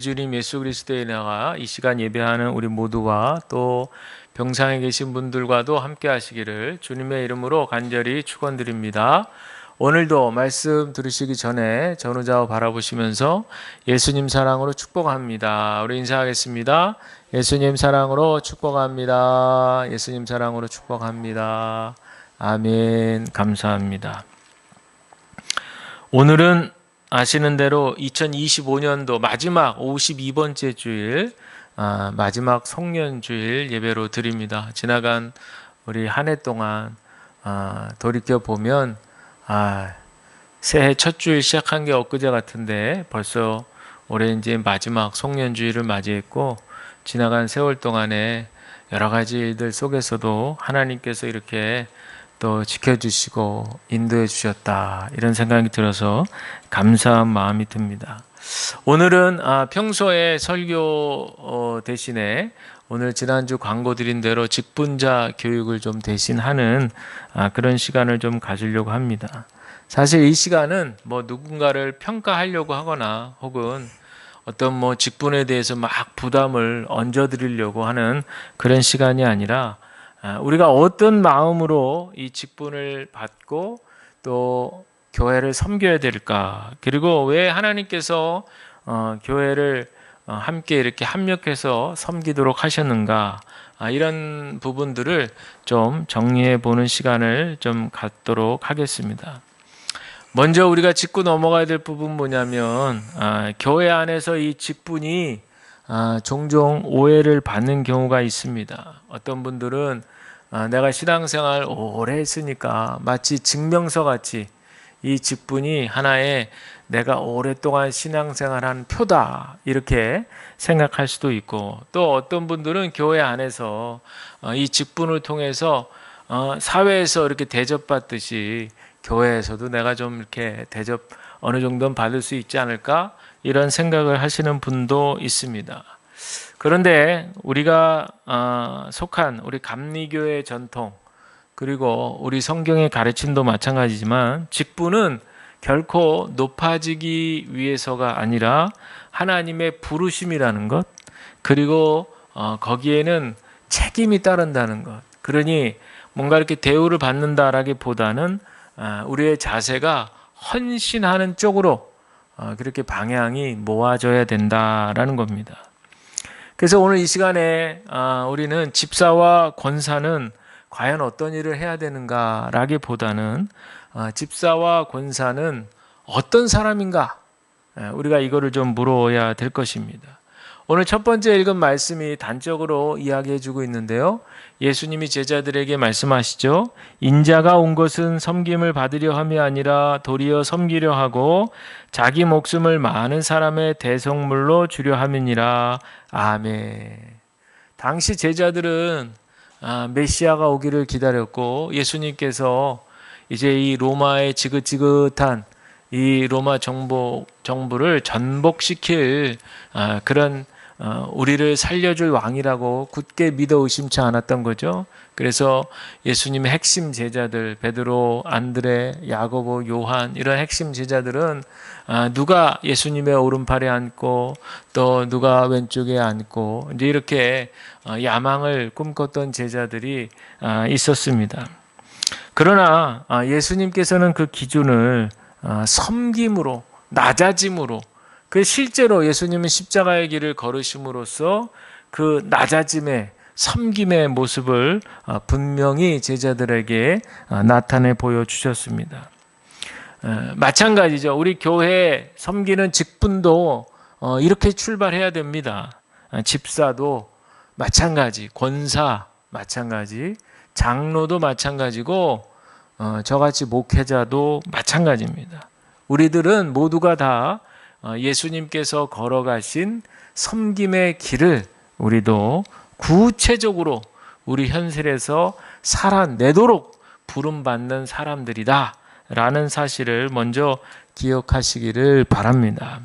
주님 예수 그리스도의 나가 이 시간 예배하는 우리 모두와 또 병상에 계신 분들과도 함께 하시기를 주님의 이름으로 간절히 축원드립니다. 오늘도 말씀 들으시기 전에 전우좌우 바라보시면서 예수님 사랑으로 축복합니다. 우리 인사하겠습니다. 예수님 사랑으로 축복합니다. 예수님 사랑으로 축복합니다. 아멘. 감사합니다. 오늘은 아시는 대로 2025년도 마지막 52번째 주일, 마지막 성년주일 예배로 드립니다. 지나간 우리 한 해 동안 돌이켜보면 새해 첫 주일 시작한 게 엊그제 같은데 벌써 올해 이제 마지막 성년주일을 맞이했고, 지나간 세월 동안에 여러 가지 일들 속에서도 하나님께서 이렇게 또 지켜주시고 인도해 주셨다, 이런 생각이 들어서 감사한 마음이 듭니다. 오늘은 평소에 설교 대신에 오늘 지난주 광고 드린 대로 직분자 교육을 좀 대신하는 그런 시간을 좀 가지려고 합니다. 사실 이 시간은 뭐 누군가를 평가하려고 하거나 혹은 어떤 직분에 대해서 막 부담을 얹어드리려고 하는 그런 시간이 아니라, 우리가 어떤 마음으로 이 직분을 받고 또 교회를 섬겨야 될까, 그리고 왜 하나님께서 교회를 함께 이렇게 합력해서 섬기도록 하셨는가, 이런 부분들을 좀 정리해 보는 시간을 좀 갖도록 하겠습니다. 먼저 우리가 짚고 넘어가야 될 부분 뭐냐면, 교회 안에서 이 직분이 종종 오해를 받는 경우가 있습니다. 어떤 분들은 내가 신앙생활 오래 했으니까 마치 증명서 같이 이 직분이 하나의 내가 오랫동안 신앙생활한 표다, 이렇게 생각할 수도 있고, 또 어떤 분들은 교회 안에서 이 직분을 통해서 사회에서 이렇게 대접받듯이 교회에서도 내가 좀 이렇게 대접 어느 정도는 받을 수 있지 않을까, 이런 생각을 하시는 분도 있습니다. 그런데 우리가 속한 우리 감리교의 전통, 그리고 우리 성경의 가르침도 마찬가지지만, 직분은 결코 높아지기 위해서가 아니라 하나님의 부르심이라는 것, 그리고 거기에는 책임이 따른다는 것. 그러니 뭔가 이렇게 대우를 받는다라기보다는 우리의 자세가 헌신하는 쪽으로 그렇게 방향이 모아져야 된다라는 겁니다. 그래서 오늘 이 시간에 우리는 집사와 권사는 과연 어떤 일을 해야 되는가라기보다는 집사와 권사는 어떤 사람인가, 우리가 이거를 좀 물어야 될 것입니다. 오늘 첫 번째 읽은 말씀이 단적으로 이야기해주고 있는데요. 예수님이 제자들에게 말씀하시죠. 인자가 온 것은 섬김을 받으려 함이 아니라 도리어 섬기려 하고 자기 목숨을 많은 사람의 대속물로 주려 함이니라. 아멘. 당시 제자들은 메시아가 오기를 기다렸고, 예수님께서 이제 이 로마의 지긋지긋한 이 로마 정부를 전복시킬 그런 우리를 살려줄 왕이라고 굳게 믿어 의심치 않았던 거죠. 그래서 예수님의 핵심 제자들 베드로, 안드레, 야고보, 요한, 이런 핵심 제자들은 누가 예수님의 오른팔에 앉고 또 누가 왼쪽에 앉고 이제 이렇게 야망을 꿈꿨던 제자들이 있었습니다. 그러나 예수님께서는 그 기준을 섬김으로, 낮아짐으로, 그 실제로 예수님은 십자가의 길을 걸으심으로써 그 낮아짐의, 섬김의 모습을 분명히 제자들에게 나타내 보여주셨습니다. 마찬가지죠. 우리 교회 섬기는 직분도 이렇게 출발해야 됩니다. 집사도 마찬가지, 권사 마찬가지, 장로도 마찬가지고 저같이 목회자도 마찬가지입니다. 우리들은 모두가 다 예수님께서 걸어가신 섬김의 길을 우리도 구체적으로 우리 현실에서 살아내도록 부름받는 사람들이다 라는 사실을 먼저 기억하시기를 바랍니다.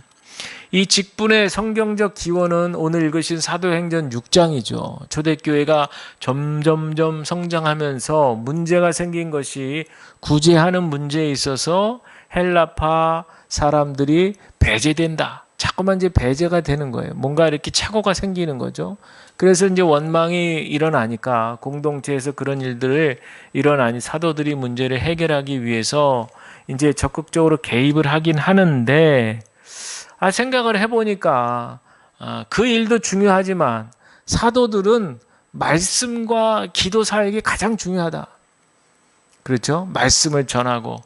이 직분의 성경적 기원은 오늘 읽으신 사도행전 6장이죠. 초대교회가 점점점 성장하면서 문제가 생긴 것이 구제하는 문제에 있어서 헬라파 사람들이 배제된다. 자꾸만 이제 배제가 되는 거예요. 뭔가 이렇게 착오가 생기는 거죠. 그래서 이제 원망이 일어나니까 공동체에서 그런 일들을 일어나니 사도들이 문제를 해결하기 위해서 이제 적극적으로 개입을 하긴 하는데, 생각을 해보니까 그 일도 중요하지만 사도들은 말씀과 기도 사역이 가장 중요하다. 그렇죠? 말씀을 전하고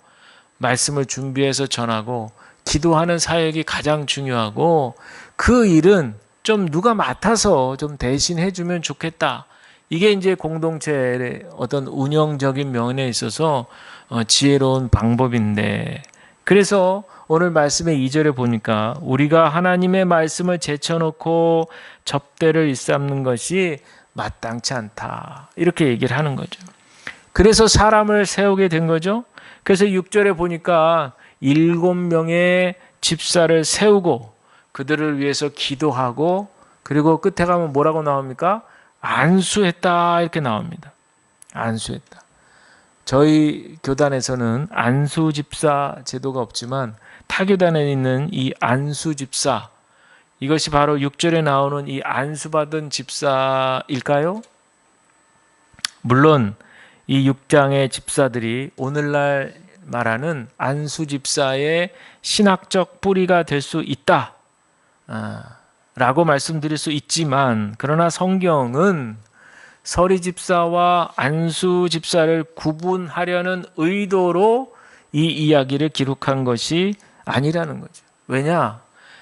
말씀을 준비해서 전하고 기도하는 사역이 가장 중요하고, 그 일은 좀 누가 맡아서 좀 대신 해주면 좋겠다. 이게 이제 공동체의 어떤 운영적인 면에 있어서 지혜로운 방법인데, 그래서 오늘 말씀의 2절에 보니까 우리가 하나님의 말씀을 제쳐놓고 접대를 일삼는 것이 마땅치 않다, 이렇게 얘기를 하는 거죠. 그래서 사람을 세우게 된 거죠. 그래서 6절에 보니까 7명의 집사를 세우고 그들을 위해서 기도하고, 그리고 끝에 가면 뭐라고 나옵니까? 안수했다, 이렇게 나옵니다. 안수했다. 저희 교단에서는 안수 집사 제도가 없지만 타교단에 있는 이 안수 집사, 이것이 바로 6절에 나오는 이 안수받은 집사일까요? 물론 이 6장의 집사들이 오늘날 말하는 안수 집사의 신학적 뿌리가 될 수 있다 라고 말씀드릴 수 있지만, 그러나 성경은 서리 집사와 안수 집사를 구분하려는 의도로 이 이야기를 기록한 것이 아니라는 거죠. 왜냐?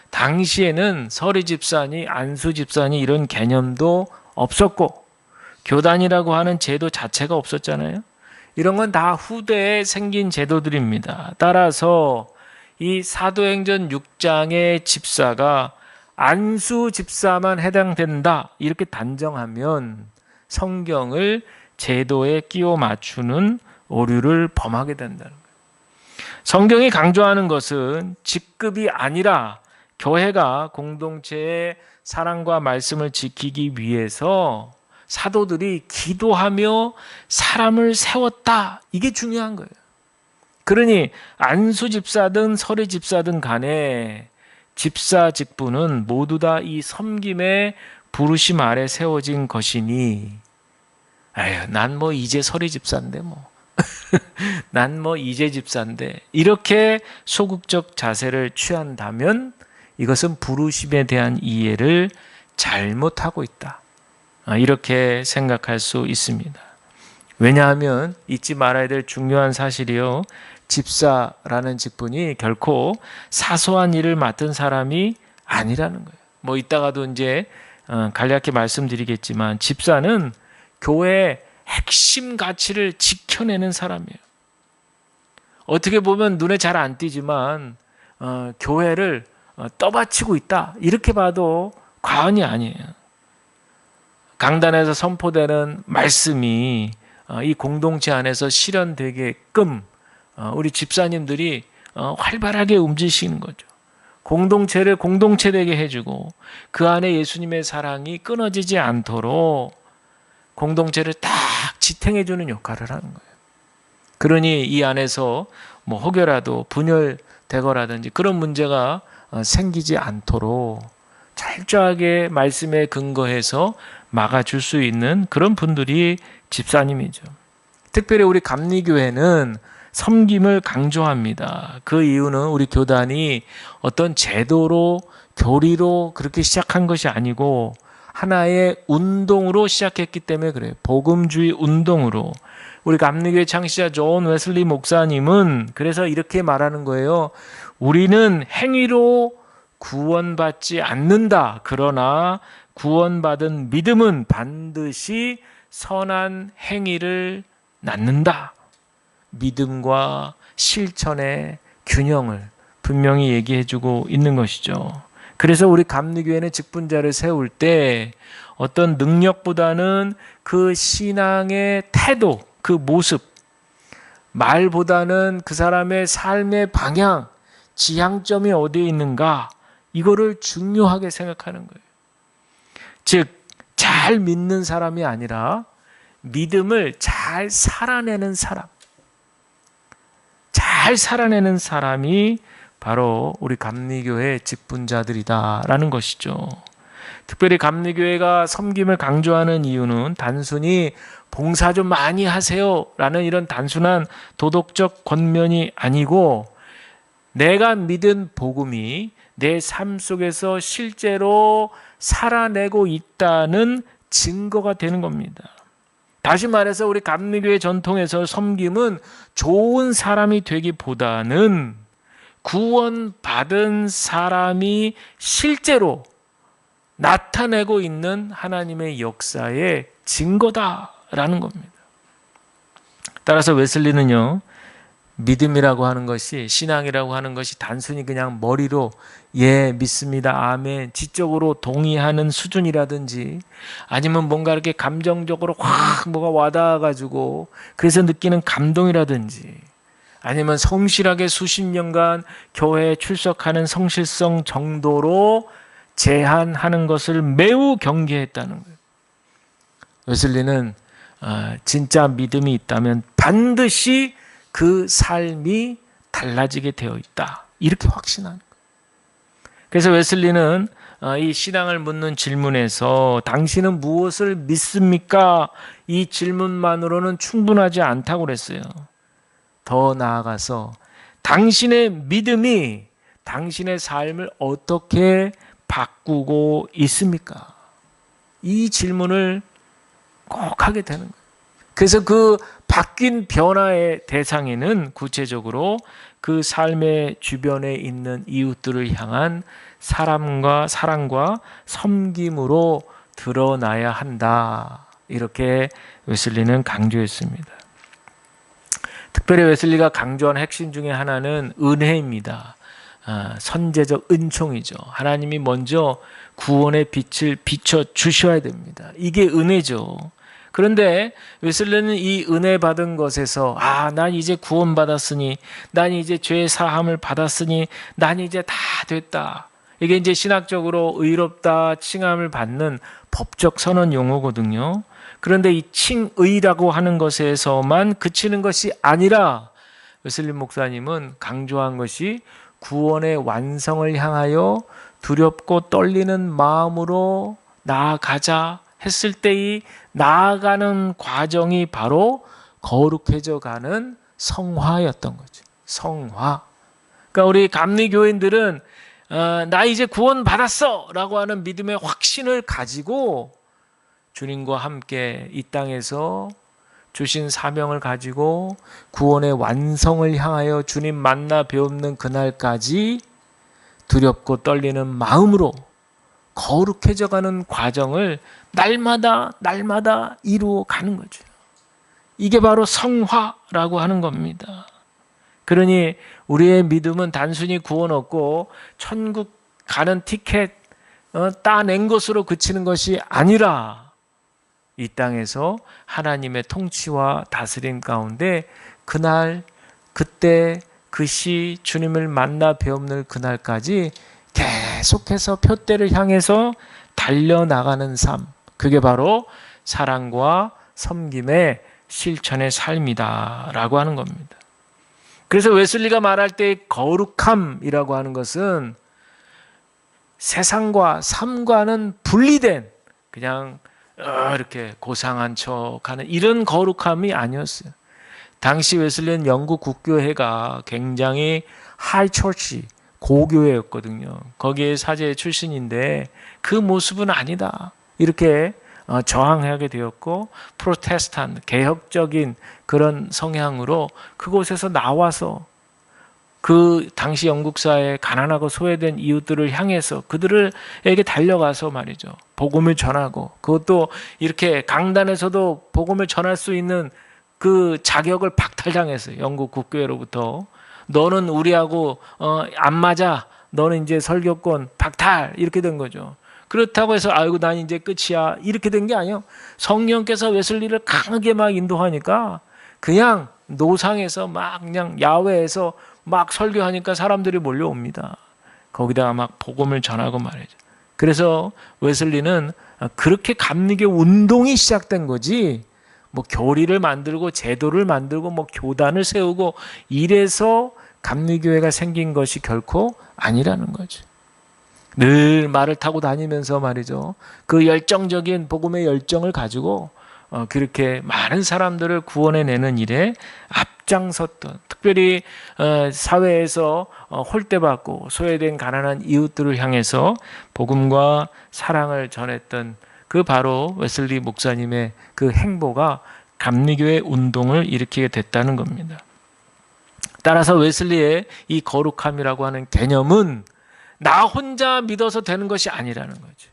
당시에는 서리 집사니 안수 집사니 이런 개념도 없었고 교단이라고 하는 제도 자체가 없었잖아요. 이런 건 다 후대에 생긴 제도들입니다. 따라서 이 사도행전 6장의 집사가 안수 집사만 해당된다, 이렇게 단정하면 성경을 제도에 끼워 맞추는 오류를 범하게 된다는 거예요. 성경이 강조하는 것은 직급이 아니라 교회가 공동체의 사랑과 말씀을 지키기 위해서 사도들이 기도하며 사람을 세웠다, 이게 중요한 거예요. 그러니 안수 집사든 서리 집사든 간에 집사 직분은 모두 다 이 섬김의 부르심 아래 세워진 것이니, 난 뭐 이제 서리 집사인데 난 뭐 이제 집사인데, 이렇게 소극적 자세를 취한다면 이것은 부르심에 대한 이해를 잘못하고 있다, 이렇게 생각할 수 있습니다. 왜냐하면 잊지 말아야 될 중요한 사실이요, 집사라는 직분이 결코 사소한 일을 맡은 사람이 아니라는 거예요. 이따가도 이제 간략히 말씀드리겠지만, 집사는 교회의 핵심 가치를 지켜내는 사람이에요. 어떻게 보면 눈에 잘 안 띄지만 교회를 떠받치고 있다, 이렇게 봐도 과언이 아니에요. 강단에서 선포되는 말씀이 이 공동체 안에서 실현되게끔 우리 집사님들이 활발하게 움직이시는 거죠. 공동체를 공동체되게 해주고 그 안에 예수님의 사랑이 끊어지지 않도록 공동체를 딱 지탱해주는 역할을 하는 거예요. 그러니 이 안에서 혹여라도 분열되거라든지 그런 문제가 생기지 않도록 철저하게 말씀에 근거해서 막아줄 수 있는 그런 분들이 집사님이죠. 특별히 우리 감리교회는 섬김을 강조합니다. 그 이유는 우리 교단이 어떤 제도로 교리로 그렇게 시작한 것이 아니고 하나의 운동으로 시작했기 때문에 그래요. 복음주의 운동으로. 우리 감리교회 창시자 존 웨슬리 목사님은 그래서 이렇게 말하는 거예요. 우리는 행위로 구원받지 않는다. 그러나 구원받은 믿음은 반드시 선한 행위를 낳는다. 믿음과 실천의 균형을 분명히 얘기해주고 있는 것이죠. 그래서 우리 감리교회는 직분자를 세울 때 어떤 능력보다는 그 신앙의 태도, 그 모습, 말보다는 그 사람의 삶의 방향, 지향점이 어디에 있는가, 이거를 중요하게 생각하는 거예요. 즉, 잘 믿는 사람이 아니라 믿음을 잘 살아내는 사람, 잘 살아내는 사람이 바로 우리 감리교회 직분자들이다라는 것이죠. 특별히 감리교회가 섬김을 강조하는 이유는 단순히 봉사 좀 많이 하세요라는 이런 단순한 도덕적 권면이 아니고 내가 믿은 복음이 내 삶 속에서 실제로 살아내고 있다는 증거가 되는 겁니다. 다시 말해서 우리 감리교회 전통에서 섬김은 좋은 사람이 되기보다는 구원받은 사람이 실제로 나타내고 있는 하나님의 역사의 증거다라는 겁니다. 따라서 웨슬리는요, 믿음이라고 하는 것이, 신앙이라고 하는 것이 단순히 그냥 머리로 예, 믿습니다, 아멘, 지적으로 동의하는 수준이라든지 아니면 뭔가 이렇게 감정적으로 확 뭐가 와닿아가지고 그래서 느끼는 감동이라든지 아니면 성실하게 수십 년간 교회에 출석하는 성실성 정도로 제한하는 것을 매우 경계했다는 거예요. 웨슬리는 진짜 믿음이 있다면 반드시 그 삶이 달라지게 되어 있다, 이렇게 확신하는 거예요. 그래서 웨슬리는 이 신앙을 묻는 질문에서 당신은 무엇을 믿습니까? 이 질문만으로는 충분하지 않다고 그랬어요. 더 나아가서 당신의 믿음이 당신의 삶을 어떻게 바꾸고 있습니까? 이 질문을 꼭 하게 되는 거예요. 그래서 그 바뀐 변화의 대상에는 구체적으로 그 삶의 주변에 있는 이웃들을 향한 사랑과 섬김으로 드러나야 한다, 이렇게 웨슬리는 강조했습니다. 특별히 웨슬리가 강조한 핵심 중에 하나는 은혜입니다. 선제적 은총이죠. 하나님이 먼저 구원의 빛을 비춰주셔야 됩니다. 이게 은혜죠. 그런데 웨슬리는 이 은혜 받은 것에서 난 이제 구원받았으니, 난 이제 죄 사함을 받았으니, 난 이제 다 됐다, 이게 이제 신학적으로 의롭다 칭함을 받는 법적 선언 용어거든요. 그런데 이 칭의라고 하는 것에서만 그치는 것이 아니라 웨슬리 목사님은 강조한 것이 구원의 완성을 향하여 두렵고 떨리는 마음으로 나아가자 했을 때의 나아가는 과정이 바로 거룩해져 가는 성화였던 거죠. 성화. 그러니까 우리 감리교인들은 나 이제 구원 받았어 라고 하는 믿음의 확신을 가지고 주님과 함께 이 땅에서 주신 사명을 가지고 구원의 완성을 향하여 주님 만나 뵙는 그날까지 두렵고 떨리는 마음으로 거룩해져가는 과정을 날마다 이루어 가는 거죠. 이게 바로 성화라고 하는 겁니다. 그러니 우리의 믿음은 단순히 구원 얻고 천국 가는 티켓 따낸 것으로 그치는 것이 아니라 이 땅에서 하나님의 통치와 다스림 가운데 그날, 그때, 그 시 주님을 만나 뵙는 그날까지 계속해서 표대를 향해서 달려나가는 삶, 그게 바로 사랑과 섬김의 실천의 삶이다라고 하는 겁니다. 그래서 웨슬리가 말할 때 거룩함이라고 하는 것은 세상과 삶과는 분리된 그냥 이렇게 고상한 척하는 이런 거룩함이 아니었어요. 당시 웨슬리는 영국 국교회가 굉장히 하이 처치, 고교회였거든요. 거기에 사제 출신인데 그 모습은 아니다, 이렇게 저항하게 되었고, 프로테스탄트, 개혁적인 그런 성향으로 그곳에서 나와서 그 당시 영국 사회에 가난하고 소외된 이웃들을 향해서 그들에게 달려가서 말이죠, 복음을 전하고, 그것도 이렇게 강단에서도 복음을 전할 수 있는 그 자격을 박탈당했어요. 영국 국교회로부터. 너는 우리하고 안 맞아, 너는 이제 설교권 박탈, 이렇게 된 거죠. 그렇다고 해서 아이고 난 이제 끝이야, 이렇게 된 게 아니에요. 성령께서 웨슬리를 강하게 막 인도하니까 그냥 노상에서 막 그냥 야외에서 막 설교하니까 사람들이 몰려옵니다. 거기다가 막 복음을 전하고 말이죠. 그래서 웨슬리는 그렇게 감리교 운동이 시작된 거지, 뭐 교리를 만들고 제도를 만들고 뭐 교단을 세우고 이래서 감리교회가 생긴 것이 결코 아니라는 거죠. 늘 말을 타고 다니면서 말이죠. 그 열정적인 복음의 열정을 가지고 그렇게 많은 사람들을 구원해내는 일에 앞장섰던, 특별히 사회에서 홀대받고 소외된 가난한 이웃들을 향해서 복음과 사랑을 전했던 그 바로 웨슬리 목사님의 그 행보가 감리교회 운동을 일으키게 됐다는 겁니다. 따라서 웨슬리의 이 거룩함이라고 하는 개념은 나 혼자 믿어서 되는 것이 아니라는 거죠.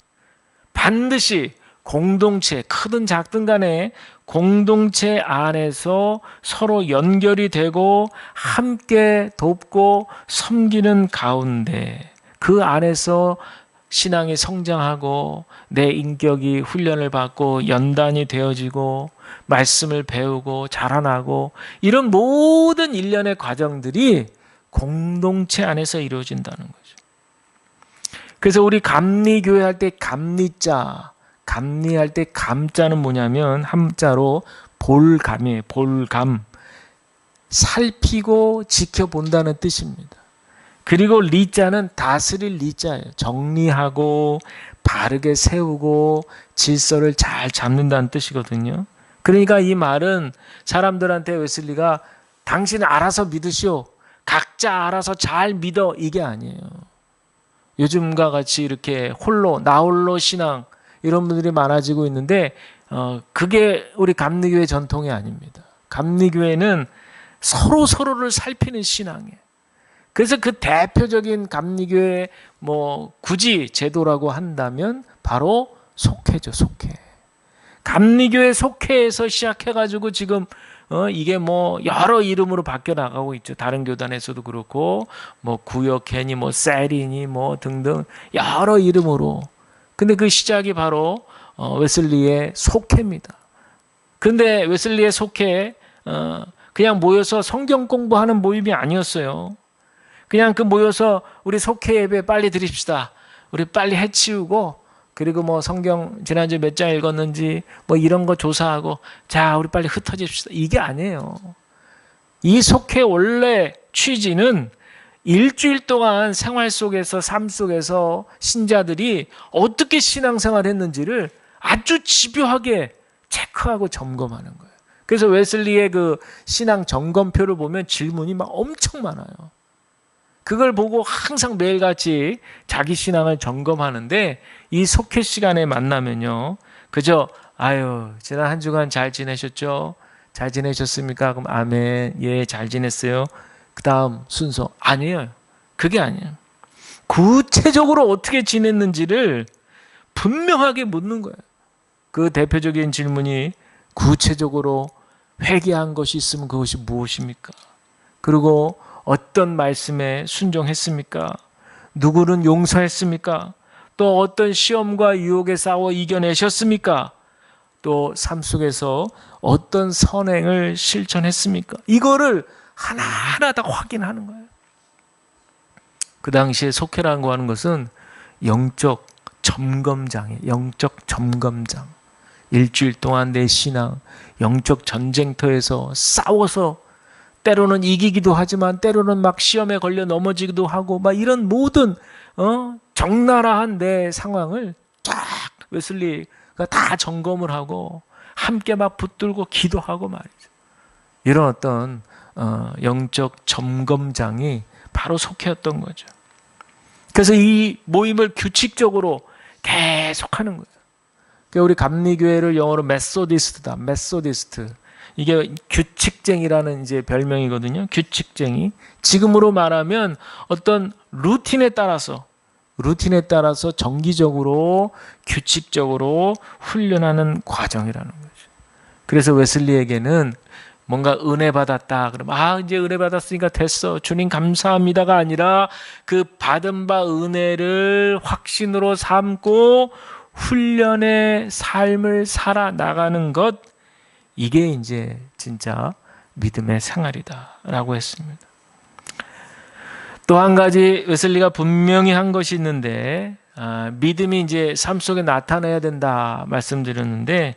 반드시 공동체, 크든 작든 간에 공동체 안에서 서로 연결이 되고 함께 돕고 섬기는 가운데 그 안에서 신앙이 성장하고 내 인격이 훈련을 받고 연단이 되어지고 말씀을 배우고 자라나고 이런 모든 일련의 과정들이 공동체 안에서 이루어진다는 거죠. 그래서 우리 감리교회 할 때 감리자, 감리할 때 감자는 뭐냐면 한자로 볼감이에요. 볼감. 살피고 지켜본다는 뜻입니다. 그리고 리자는 다스릴 리자예요. 정리하고 바르게 세우고 질서를 잘 잡는다는 뜻이거든요. 그러니까 이 말은 사람들한테 웨슬리가 당신 알아서 믿으시오. 각자 알아서 잘 믿어. 이게 아니에요. 요즘과 같이 이렇게 나홀로 신앙 이런 분들이 많아지고 있는데 그게 우리 감리교회 전통이 아닙니다. 감리교회는 서로를 살피는 신앙이에요. 그래서 그 대표적인 감리교회 굳이 제도라고 한다면 바로 속회죠. 속회. 감리교회 속회에서 시작해가지고 지금 이게 여러 이름으로 바뀌어 나가고 있죠. 다른 교단에서도 그렇고 구역회니 세리니 등등 여러 이름으로. 근데 그 시작이 바로 웨슬리의 속회입니다. 근데 웨슬리의 속회 그냥 모여서 성경 공부하는 모임이 아니었어요. 그냥 그 모여서 우리 속회 예배 빨리 드립시다. 우리 빨리 해치우고 그리고 성경 지난주에 몇 장 읽었는지 이런 거 조사하고 자 우리 빨리 흩어집시다. 이게 아니에요. 이 속회 원래 취지는 일주일 동안 생활 속에서 삶 속에서 신자들이 어떻게 신앙생활 했는지를 아주 집요하게 체크하고 점검하는 거예요. 그래서 웨슬리의 그 신앙 점검표를 보면 질문이 막 엄청 많아요. 그걸 보고 항상 매일같이 자기 신앙을 점검하는데 이 속회 시간에 만나면요. 그저 지난 한 주간 잘 지내셨죠? 잘 지내셨습니까? 그럼 아멘. 예, 잘 지냈어요. 그 다음 순서 아니에요. 그게 아니에요. 구체적으로 어떻게 지냈는지를 분명하게 묻는 거예요. 그 대표적인 질문이 구체적으로 회개한 것이 있으면 그것이 무엇입니까? 그리고 어떤 말씀에 순종했습니까? 누구는 용서했습니까? 또 어떤 시험과 유혹에 싸워 이겨내셨습니까? 또 삶 속에서 어떤 선행을 실천했습니까? 이거를 하나하나 다 확인하는 거예요. 그 당시에 속회라고 하는 것은 영적 점검장이에요. 영적 점검장. 일주일 동안 내 신앙, 영적 전쟁터에서 싸워서 때로는 이기기도 하지만 때로는 막 시험에 걸려 넘어지기도 하고 막 이런 모든 적나라한 내 상황을 쫙 웨슬리가 다 점검을 하고 함께 막 붙들고 기도하고 말이죠. 이런 어떤 영적 점검장이 바로 속회였던 거죠. 그래서 이 모임을 규칙적으로 계속하는 거예요. 그러니까 우리 감리교회를 영어로 메소디스트다. 메소디스트. 이게 규칙쟁이라는 이제 별명이거든요. 규칙쟁이. 지금으로 말하면 어떤 루틴에 따라서 정기적으로 규칙적으로 훈련하는 과정이라는 거죠. 그래서 웨슬리에게는 뭔가 은혜 받았다. 그럼 이제 은혜 받았으니까 됐어. 주님 감사합니다가 아니라 그 받은 바 은혜를 확신으로 삼고 훈련의 삶을 살아 나가는 것, 이게 이제 진짜 믿음의 생활이다라고 했습니다. 또 한 가지 웨슬리가 분명히 한 것이 있는데 믿음이 이제 삶 속에 나타나야 된다 말씀드렸는데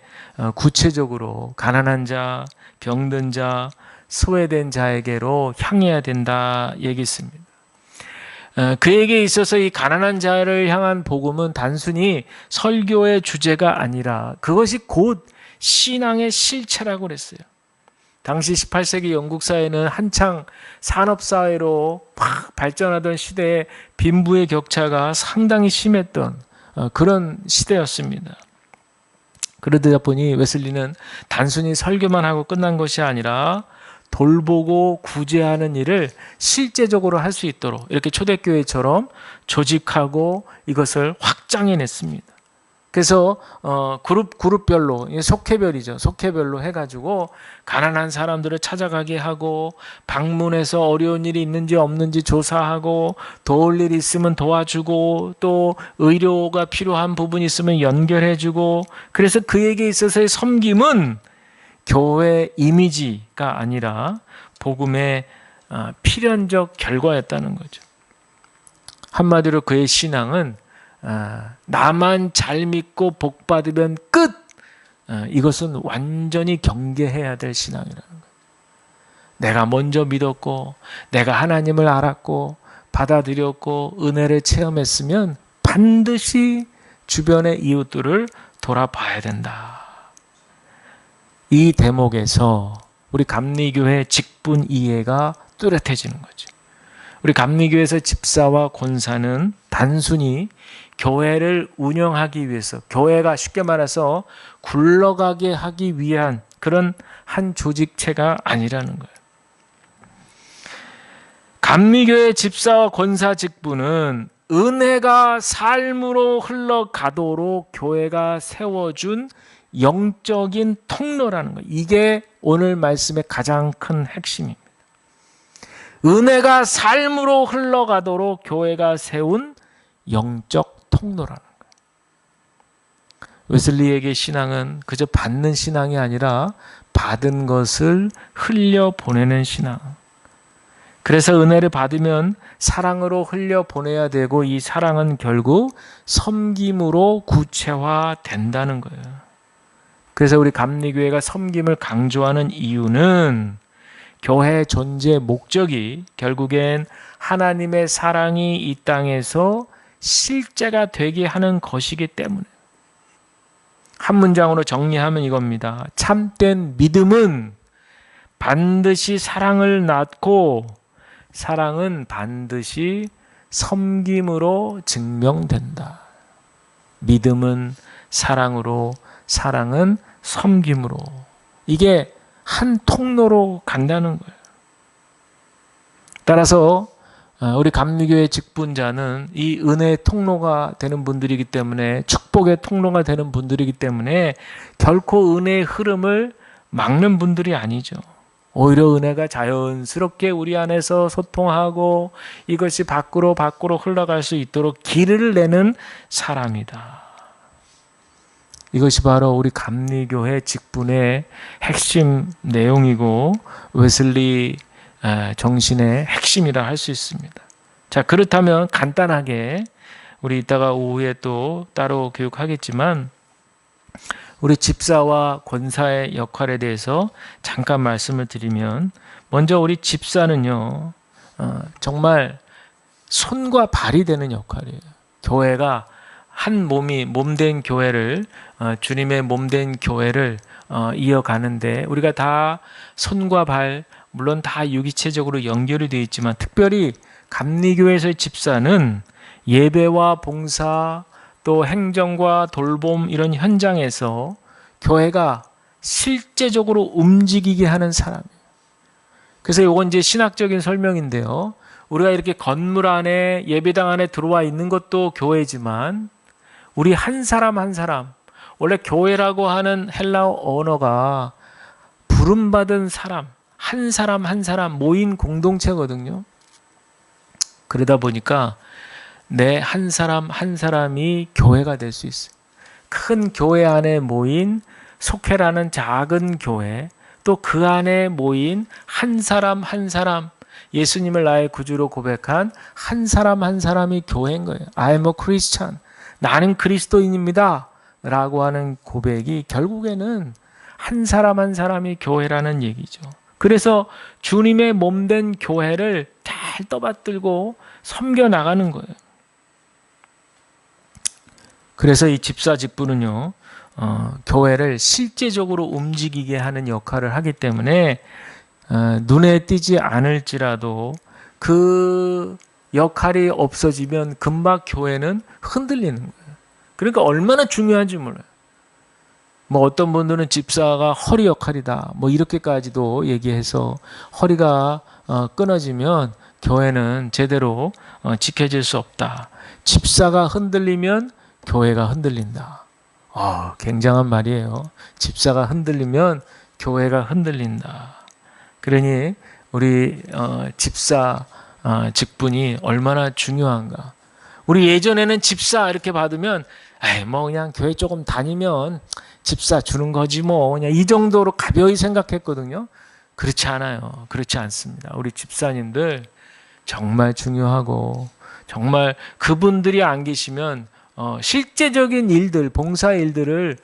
구체적으로 가난한 자, 병든 자, 소외된 자에게로 향해야 된다 얘기했습니다. 그에게 있어서 이 가난한 자를 향한 복음은 단순히 설교의 주제가 아니라 그것이 곧 신앙의 실체라고 그랬어요. 당시 18세기 영국 사회는 한창 산업사회로 막 발전하던 시대에 빈부의 격차가 상당히 심했던 그런 시대였습니다. 그러다 보니 웨슬리는 단순히 설교만 하고 끝난 것이 아니라 돌보고 구제하는 일을 실제적으로 할 수 있도록 이렇게 초대교회처럼 조직하고 이것을 확장해냈습니다. 그래서 그룹별로 속회별이죠. 속회별로 해가지고 가난한 사람들을 찾아가게 하고 방문해서 어려운 일이 있는지 없는지 조사하고 도울 일이 있으면 도와주고 또 의료가 필요한 부분이 있으면 연결해주고 그래서 그에게 있어서의 섬김은 교회 이미지가 아니라 복음의 필연적 결과였다는 거죠. 한마디로 그의 신앙은 나만 잘 믿고 복 받으면 끝! 이것은 완전히 경계해야 될 신앙이라는 거예요. 내가 먼저 믿었고 내가 하나님을 알았고 받아들였고 은혜를 체험했으면 반드시 주변의 이웃들을 돌아봐야 된다. 이 대목에서 우리 감리교회 직분 이해가 뚜렷해지는 거죠. 우리 감리교회에서 집사와 권사는 단순히 교회를 운영하기 위해서 교회가 쉽게 말해서 굴러가게 하기 위한 그런 한 조직체가 아니라는 거예요. 감리교회 집사와 권사 직분은 은혜가 삶으로 흘러가도록 교회가 세워준 영적인 통로라는 거예요. 이게 오늘 말씀의 가장 큰 핵심입니다. 은혜가 삶으로 흘러가도록 교회가 세운 영적 통로라는 거예요. 웨슬리에게 신앙은 그저 받는 신앙이 아니라 받은 것을 흘려보내는 신앙. 그래서 은혜를 받으면 사랑으로 흘려보내야 되고 이 사랑은 결국 섬김으로 구체화된다는 거예요. 그래서 우리 감리교회가 섬김을 강조하는 이유는 교회의 존재 목적이 결국엔 하나님의 사랑이 이 땅에서 실제가 되게 하는 것이기 때문에 한 문장으로 정리하면 이겁니다. 참된 믿음은 반드시 사랑을 낳고 사랑은 반드시 섬김으로 증명된다. 믿음은 사랑으로 사랑은 섬김으로 이게 한 통로로 간다는 거예요. 따라서 우리 감리교회 직분자는 이 은혜의 통로가 되는 분들이기 때문에 축복의 통로가 되는 분들이기 때문에 결코 은혜의 흐름을 막는 분들이 아니죠. 오히려 은혜가 자연스럽게 우리 안에서 소통하고 이것이 밖으로 흘러갈 수 있도록 길을 내는 사람이다. 이것이 바로 우리 감리교회 직분의 핵심 내용이고 웨슬리 정신의 핵심이라 할 수 있습니다. 자, 그렇다면 간단하게 우리 이따가 오후에 또 따로 교육하겠지만 우리 집사와 권사의 역할에 대해서 잠깐 말씀을 드리면 먼저 우리 집사는요 정말 손과 발이 되는 역할이에요. 교회가 한 몸이 몸된 교회를 주님의 몸된 교회를 이어가는데 우리가 다 손과 발 물론 다 유기체적으로 연결이 되어 있지만 특별히 감리교회에서의 집사는 예배와 봉사 또 행정과 돌봄 이런 현장에서 교회가 실제적으로 움직이게 하는 사람이에요. 그래서 이건 이제 신학적인 설명인데요. 우리가 이렇게 건물 안에 예배당 안에 들어와 있는 것도 교회지만 우리 한 사람 한 사람 원래 교회라고 하는 헬라어 언어가 부름받은 사람 한 사람 모인 공동체거든요. 그러다 보니까 내 한 사람 한 사람이 교회가 될 수 있어요. 큰 교회 안에 모인 속회라는 작은 교회 또 그 안에 모인 한 사람 한 사람 예수님을 나의 구주로 고백한 한 사람 한 사람이 교회인 거예요. I'm a Christian. 나는 그리스도인입니다. 라고 하는 고백이 결국에는 한 사람 한 사람이 교회라는 얘기죠. 그래서 주님의 몸된 교회를 잘 떠받들고 섬겨 나가는 거예요. 그래서 이 집사 직분은요, 교회를 실제적으로 움직이게 하는 역할을 하기 때문에 눈에 띄지 않을지라도 그 역할이 없어지면 금방 교회는 흔들리는 거예요. 그러니까 얼마나 중요한지 몰라요. 뭐 어떤 분들은 집사가 허리 역할이다, 뭐 이렇게까지도 얘기해서 허리가 끊어지면 교회는 제대로 지켜질 수 없다. 집사가 흔들리면 교회가 흔들린다. 굉장한 말이에요. 집사가 흔들리면 교회가 흔들린다. 그러니 우리 집사 직분이 얼마나 중요한가. 우리 예전에는 집사 이렇게 받으면 뭐 그냥 교회 조금 다니면 집사 주는 거지 뭐 그냥 이 정도로 가벼이 생각했거든요. 그렇지 않아요. 그렇지 않습니다. 우리 집사님들 정말 중요하고 정말 그분들이 안 계시면 실제적인 일들, 봉사 일들을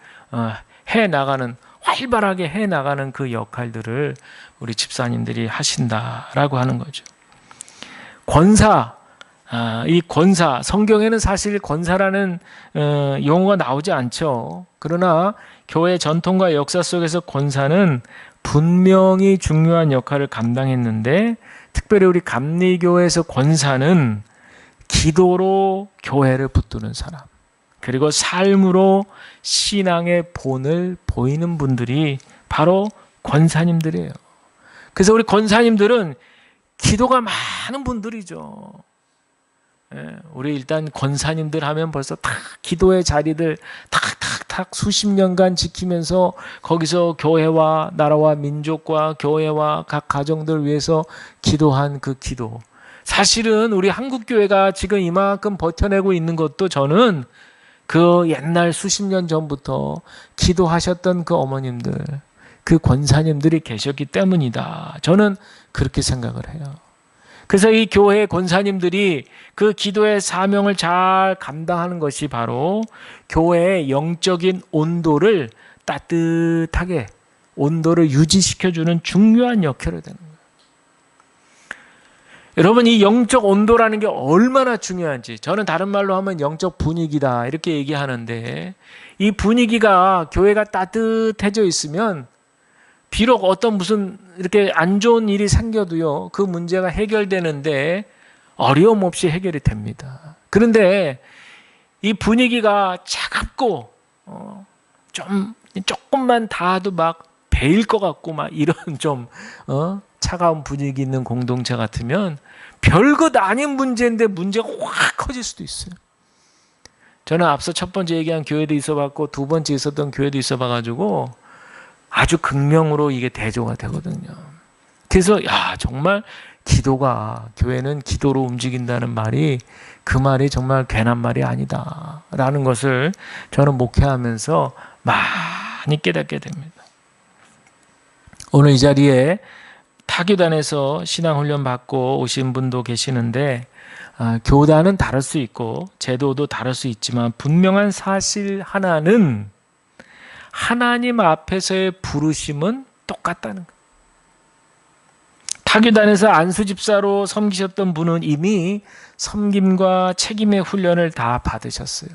해나가는, 활발하게 해나가는 그 역할들을 우리 집사님들이 하신다라고 하는 거죠. 권사, 이 권사, 성경에는 사실 권사라는 용어가 나오지 않죠. 그러나 교회 전통과 역사 속에서 권사는 분명히 중요한 역할을 감당했는데, 특별히 우리 감리교회에서 권사는 기도로 교회를 붙드는 사람, 그리고 삶으로 신앙의 본을 보이는 분들이 바로 권사님들이에요. 그래서 우리 권사님들은 기도가 많은 분들이죠. 우리 일단 권사님들 하면 벌써 다 기도의 자리들 탁탁탁 수십 년간 지키면서 거기서 교회와 나라와 민족과 교회와 각 가정들 위해서 기도한 그 기도. 사실은 우리 한국교회가 지금 이만큼 버텨내고 있는 것도 저는 그 옛날 수십 년 전부터 기도하셨던 그 어머님들, 그 권사님들이 계셨기 때문이다. 저는 그렇게 생각을 해요. 그래서 이 교회 권사님들이 그 기도의 사명을 잘 감당하는 것이 바로 교회의 영적인 온도를 따뜻하게 온도를 유지시켜주는 중요한 역할을 되는 거예요. 여러분, 이 영적 온도라는 게 얼마나 중요한지, 저는 다른 말로 하면 영적 분위기다 이렇게 얘기하는데, 이 분위기가 교회가 따뜻해져 있으면 비록 어떤 무슨 이렇게 안 좋은 일이 생겨도요, 그 문제가 해결되는데 어려움 없이 해결이 됩니다. 그런데 이 분위기가 차갑고 조금만 닿아도 막 베일 것 같고 막 이런 좀 차가운 분위기 있는 공동체 같으면 별것 아닌 문제인데 문제가 확 커질 수도 있어요. 저는 앞서 첫 번째 얘기한 교회도 있어봤고 두 번째 있었던 교회도 있어봐가지고 아주 극명으로 이게 대조가 되거든요. 그래서 정말 기도가, 교회는 기도로 움직인다는 말이, 그 말이 정말 괜한 말이 아니다라는 것을 저는 목회하면서 많이 깨닫게 됩니다. 오늘 이 자리에 타교단에서 신앙훈련 받고 오신 분도 계시는데, 교단은 다를 수 있고 제도도 다를 수 있지만 분명한 사실 하나는 하나님 앞에서의 부르심은 똑같다는 거예요. 타교단에서 안수집사로 섬기셨던 분은 이미 섬김과 책임의 훈련을 다 받으셨어요.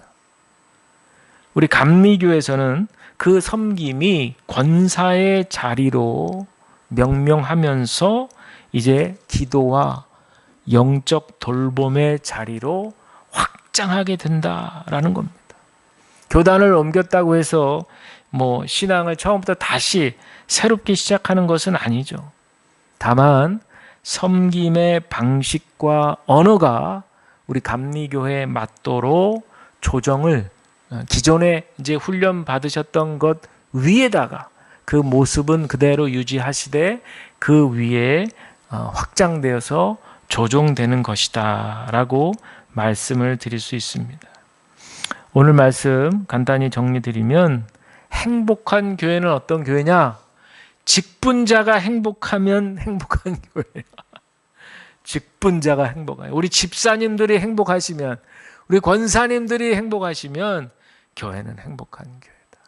우리 감리교에서는 그 섬김이 권사의 자리로 명명하면서 이제 기도와 영적 돌봄의 자리로 확장하게 된다라는 겁니다. 교단을 옮겼다고 해서 뭐 신앙을 처음부터 다시 새롭게 시작하는 것은 아니죠. 다만 섬김의 방식과 언어가 우리 감리교회에 맞도록 조정을, 기존에 이제 훈련 받으셨던 것 위에다가 그 모습은 그대로 유지하시되 그 위에 확장되어서 조정되는 것이다라고 말씀을 드릴 수 있습니다. 오늘 말씀 간단히 정리드리면, 행복한 교회는 어떤 교회냐? 직분자가 행복하면 행복한 교회야. 직분자가 행복해요. 우리 집사님들이 행복하시면, 우리 권사님들이 행복하시면 교회는 행복한 교회다.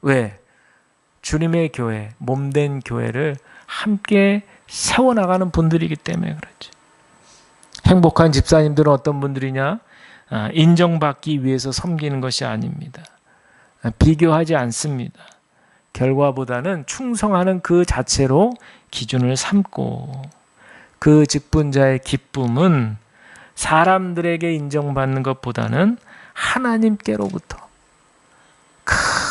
왜? 주님의 교회, 몸된 교회를 함께 세워나가는 분들이기 때문에 그렇지. 행복한 집사님들은 어떤 분들이냐? 인정받기 위해서 섬기는 것이 아닙니다. 비교하지 않습니다. 결과보다는 충성하는 그 자체로 기준을 삼고, 그 직분자의 기쁨은 사람들에게 인정받는 것보다는 하나님께로부터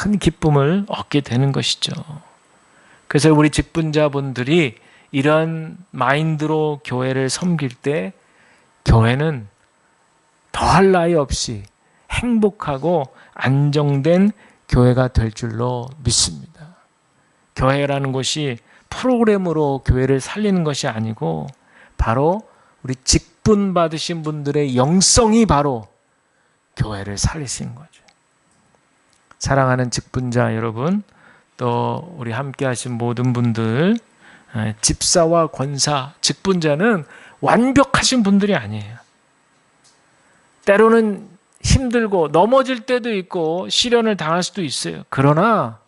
큰 기쁨을 얻게 되는 것이죠. 그래서 우리 직분자분들이 이런 마인드로 교회를 섬길 때 교회는 더할 나위 없이 행복하고 안정된 교회가 될 줄로 믿습니다. 교회라는 것이 프로그램으로 교회를 살리는 것이 아니고 바로 우리 직분 받으신 분들의 영성이 바로 교회를 살리신 거죠. 사랑하는 직분자 여러분, 또 우리 함께 하신 모든 분들, 집사와 권사, 직분자는 완벽하신 분들이 아니에요. 때로는 힘들고 넘어질 때도 있고 시련을 당할 수도 있어요. 그러나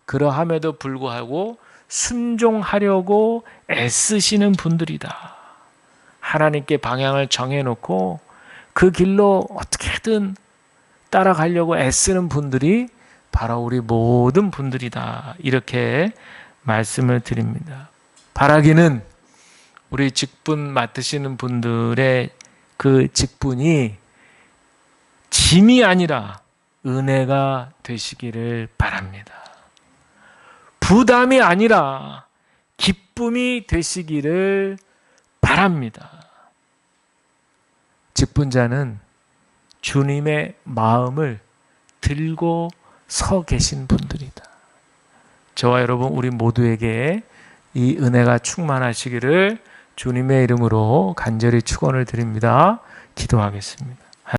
그러함에도 불구하고 순종하려고 애쓰시는 분들이다. 하나님께 방향을 정해놓고 그 길로 어떻게든 따라가려고 애쓰는 분들이 바로 우리 모든 분들이다. 이렇게 말씀을 드립니다. 바라기는 우리 직분 맡으시는 분들의 그 직분이 짐이 아니라 은혜가 되시기를 바랍니다. 부담이 아니라 기쁨이 되시기를 바랍니다. 직분자는 주님의 마음을 들고 서 계신 분들이다. 저와 여러분 우리 모두에게 이 은혜가 충만하시기를 주님의 이름으로 간절히 축원을 드립니다. 기도하겠습니다.